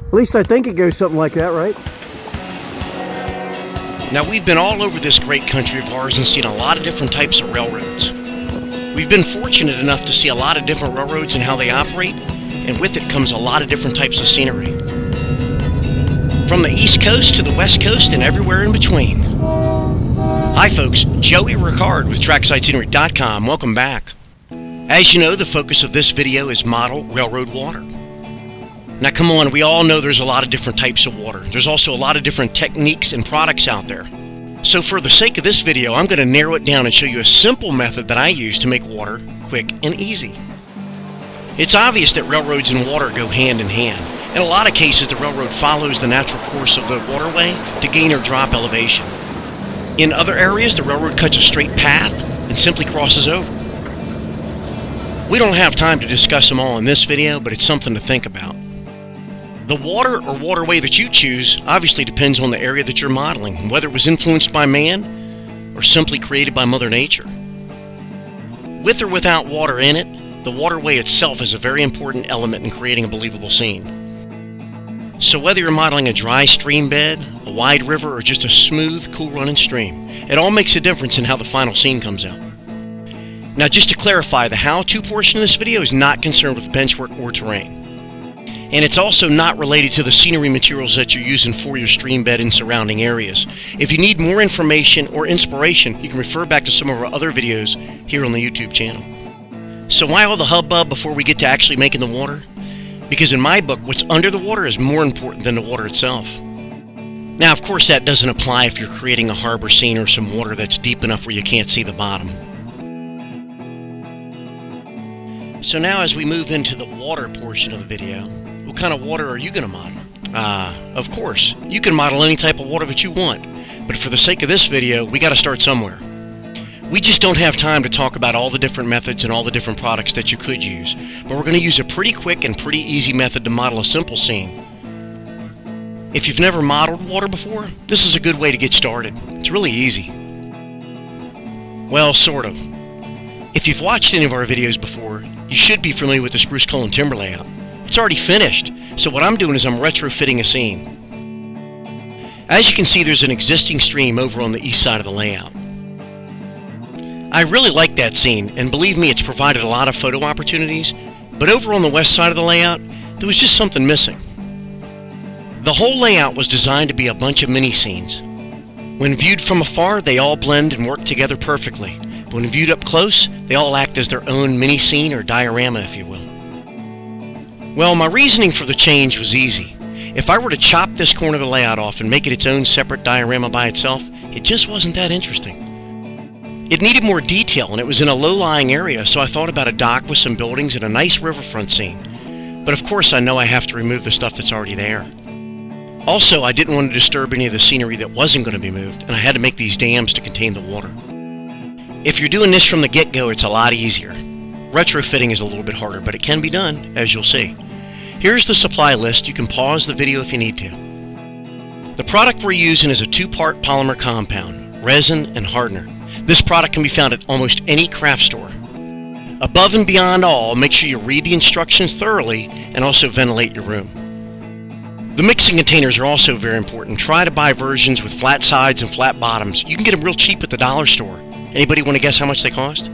At least I think it goes something like that, right? Now, we've been all over this great country of ours and seen a lot of different types of railroads. We've been fortunate enough to see a lot of different railroads and how they operate, and with it comes a lot of different types of scenery. From the East Coast to the West Coast and everywhere in between. Hi folks, Joey Ricard with TrackSideScenery.com. Welcome back. As you know, the focus of this video is model railroad water. Now come on, we all know there's a lot of different types of water. There's also a lot of different techniques and products out there. So for the sake of this video, I'm going to narrow it down and show you a simple method that I use to make water quick and easy. It's obvious that railroads and water go hand in hand. In a lot of cases, the railroad follows the natural course of the waterway to gain or drop elevation. In other areas, the railroad cuts a straight path and simply crosses over. We don't have time to discuss them all in this video, but it's something to think about. The water or waterway that you choose obviously depends on the area that you're modeling, whether it was influenced by man or simply created by Mother Nature. With or without water in it, the waterway itself is a very important element in creating a believable scene. So whether you're modeling a dry stream bed, a wide river, or just a smooth, cool running stream, it all makes a difference in how the final scene comes out. Now just to clarify, the how-to portion of this video is not concerned with benchwork or terrain. And it's also not related to the scenery materials that you're using for your stream bed and surrounding areas. If you need more information or inspiration, you can refer back to some of our other videos here on the YouTube channel. So why all the hubbub before we get to actually making the water? Because in my book, what's under the water is more important than the water itself. Now, of course, that doesn't apply if you're creating a harbor scene or some water that's deep enough where you can't see the bottom. So now as we move into the water portion of the video, what kind of water are you going to model? Of course, you can model any type of water that you want, but for the sake of this video, we got to start somewhere. We just don't have time to talk about all the different methods and all the different products that you could use, but we're going to use a pretty quick and pretty easy method to model a simple scene. If you've never modeled water before, this is a good way to get started. It's really easy. Well, sort of. If you've watched any of our videos before, you should be familiar with the spruce cullen timber layout. It's already finished, so what I'm doing is I'm retrofitting a scene. As you can see, there's an existing stream over on the east side of the layout. I really like that scene, and believe me, it's provided a lot of photo opportunities, but over on the west side of the layout, there was just something missing. The whole layout was designed to be a bunch of mini scenes. When viewed from afar, they all blend and work together perfectly. But when viewed up close, they all act as their own mini scene or diorama, if you will. Well, my reasoning for the change was easy. If I were to chop this corner of the layout off and make it its own separate diorama by itself, it just wasn't that interesting. It needed more detail, and it was in a low-lying area, so I thought about a dock with some buildings and a nice riverfront scene. But of course I know I have to remove the stuff that's already there. Also, I didn't want to disturb any of the scenery that wasn't going to be moved, and I had to make these dams to contain the water. If you're doing this from the get-go, it's a lot easier. Retrofitting is a little bit harder, but it can be done, as you'll see. Here's the supply list. You can pause the video if you need to. The product we're using is a two-part polymer compound, resin and hardener. This product can be found at almost any craft store. Above and beyond all, make sure you read the instructions thoroughly and also ventilate your room. The mixing containers are also very important. Try to buy versions with flat sides and flat bottoms. You can get them real cheap at the dollar store. Anybody want to guess how much they cost?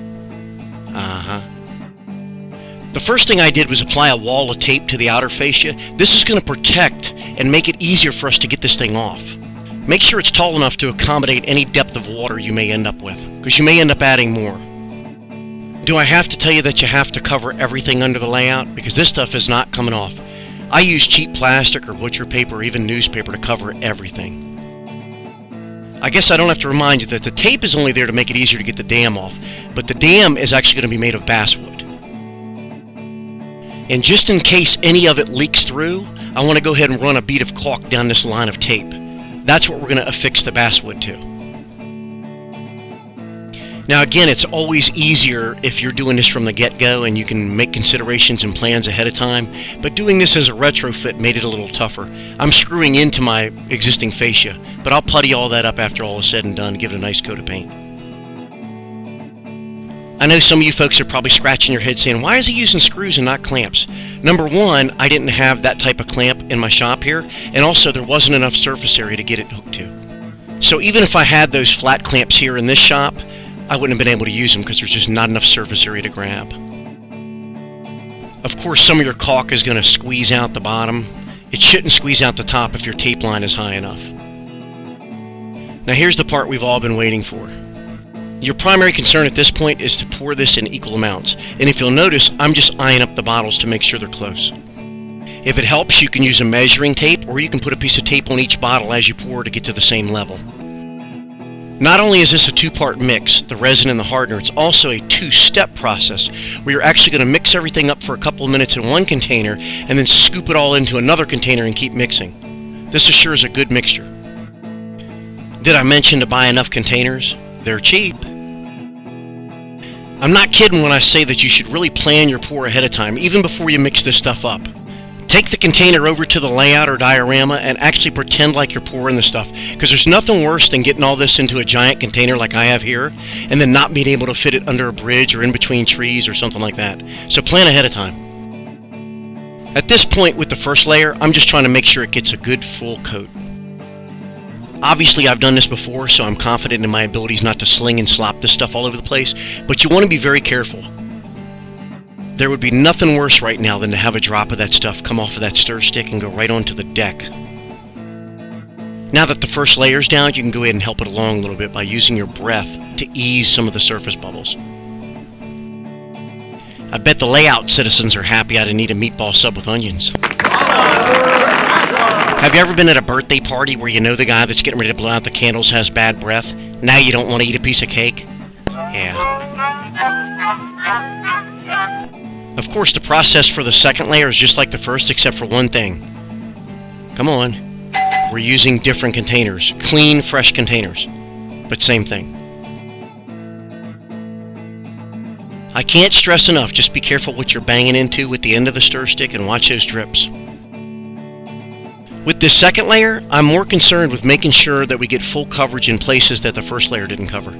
The first thing I did was apply a wall of tape to the outer fascia. This is going to protect and make it easier for us to get this thing off. Make sure it's tall enough to accommodate any depth of water you may end up with, because you may end up adding more. Do I have to tell you that you have to cover everything under the layout? Because this stuff is not coming off. I use cheap plastic or butcher paper or even newspaper to cover everything. I guess I don't have to remind you that the tape is only there to make it easier to get the dam off, but the dam is actually going to be made of basswood. And just in case any of it leaks through, I want to go ahead and run a bead of caulk down this line of tape. That's what we're going to affix the basswood to. Now again, it's always easier if you're doing this from the get-go and you can make considerations and plans ahead of time, but doing this as a retrofit made it a little tougher. I'm screwing into my existing fascia, but I'll putty all that up after all is said and done, give it a nice coat of paint. I know some of you folks are probably scratching your head saying, why is he using screws and not clamps? Number one, I didn't have that type of clamp in my shop here, and also there wasn't enough surface area to get it hooked to. So even if I had those flat clamps here in this shop, I wouldn't have been able to use them because there's just not enough surface area to grab. Of course, some of your caulk is going to squeeze out the bottom. It shouldn't squeeze out the top if your tape line is high enough. Now here's the part we've all been waiting for. Your primary concern at this point is to pour this in equal amounts. And if you'll notice, I'm just eyeing up the bottles to make sure they're close. If it helps, you can use a measuring tape, or you can put a piece of tape on each bottle as you pour to get to the same level. Not only is this a two-part mix, the resin and the hardener, it's also a two-step process where you're actually going to mix everything up for a couple of minutes in one container and then scoop it all into another container and keep mixing. This assures a good mixture. Did I mention to buy enough containers? They're cheap. I'm not kidding when I say that you should really plan your pour ahead of time, even before you mix this stuff up. Take the container over to the layout or diorama and actually pretend like you're pouring the stuff, because there's nothing worse than getting all this into a giant container like I have here and then not being able to fit it under a bridge or in between trees or something like that. So plan ahead of time. At this point with the first layer, I'm just trying to make sure it gets a good full coat. Obviously I've done this before, so I'm confident in my abilities not to sling and slop this stuff all over the place, but you want to be very careful. There would be nothing worse right now than to have a drop of that stuff come off of that stir stick and go right onto the deck. Now that the first layer's down, you can go ahead and help it along a little bit by using your breath to ease some of the surface bubbles. I bet the layout citizens are happy I didn't eat a meatball sub with onions. Have you ever been at a birthday party where you know the guy that's getting ready to blow out the candles has bad breath? Now you don't want to eat a piece of cake? Yeah. Of course, the process for the second layer is just like the first, except for one thing. Come on. We're using different containers. Clean, fresh containers. But same thing. I can't stress enough, just be careful what you're banging into with the end of the stir stick and watch those drips. With this second layer, I'm more concerned with making sure that we get full coverage in places that the first layer didn't cover.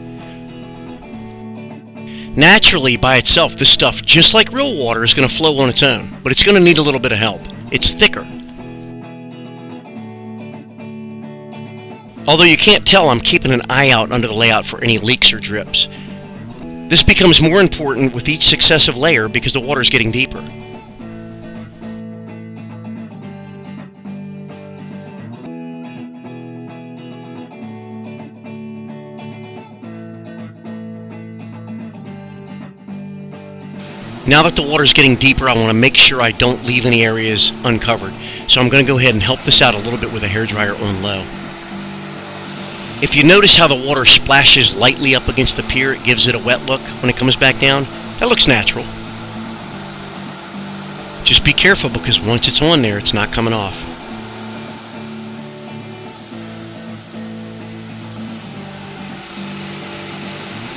Naturally, by itself, this stuff, just like real water, is going to flow on its own, but it's going to need a little bit of help. It's thicker. Although you can't tell, I'm keeping an eye out under the layout for any leaks or drips. This becomes more important with each successive layer because the water is getting deeper. Now that the water is getting deeper, I want to make sure I don't leave any areas uncovered. So I'm going to go ahead and help this out a little bit with a hairdryer on low. If you notice how the water splashes lightly up against the pier, it gives it a wet look when it comes back down. That looks natural. Just be careful because once it's on there, it's not coming off.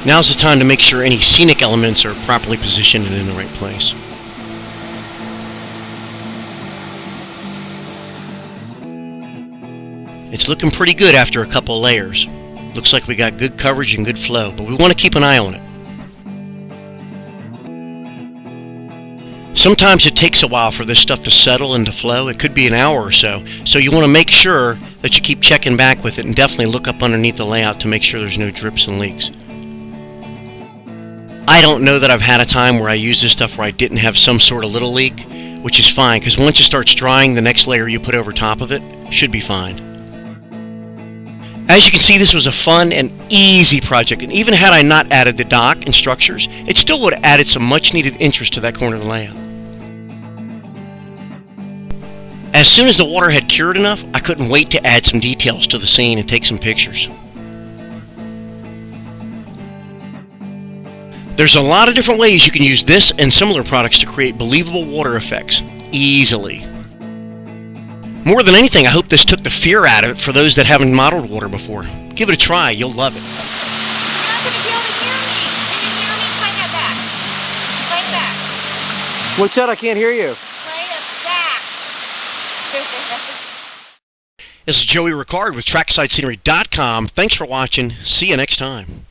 Now's the time to make sure any scenic elements are properly positioned and in the right place. It's looking pretty good after a couple layers. Looks like we got good coverage and good flow, but we want to keep an eye on it. Sometimes it takes a while for this stuff to settle and to flow. It could be an hour or so. So you want to make sure that you keep checking back with it and definitely look up underneath the layout to make sure there's no drips and leaks. I don't know that I've had a time where I used this stuff where I didn't have some sort of little leak, which is fine, because once it starts drying, the next layer you put over top of it should be fine. As you can see, this was a fun and easy project, and even had I not added the dock and structures, it still would have added some much-needed interest to that corner of the layout. As soon as the water had cured enough, I couldn't wait to add some details to the scene and take some pictures. There's a lot of different ways you can use this and similar products to create believable water effects easily. More than anything, I hope this took the fear out of it for those that haven't modeled water before. Give it a try, you'll love it. You're not going to be able to hear me. What's that? I can't hear you. Playing a sax. This is Joey Ricard with TracksiteScenery.com. Thanks for watching. See you next time.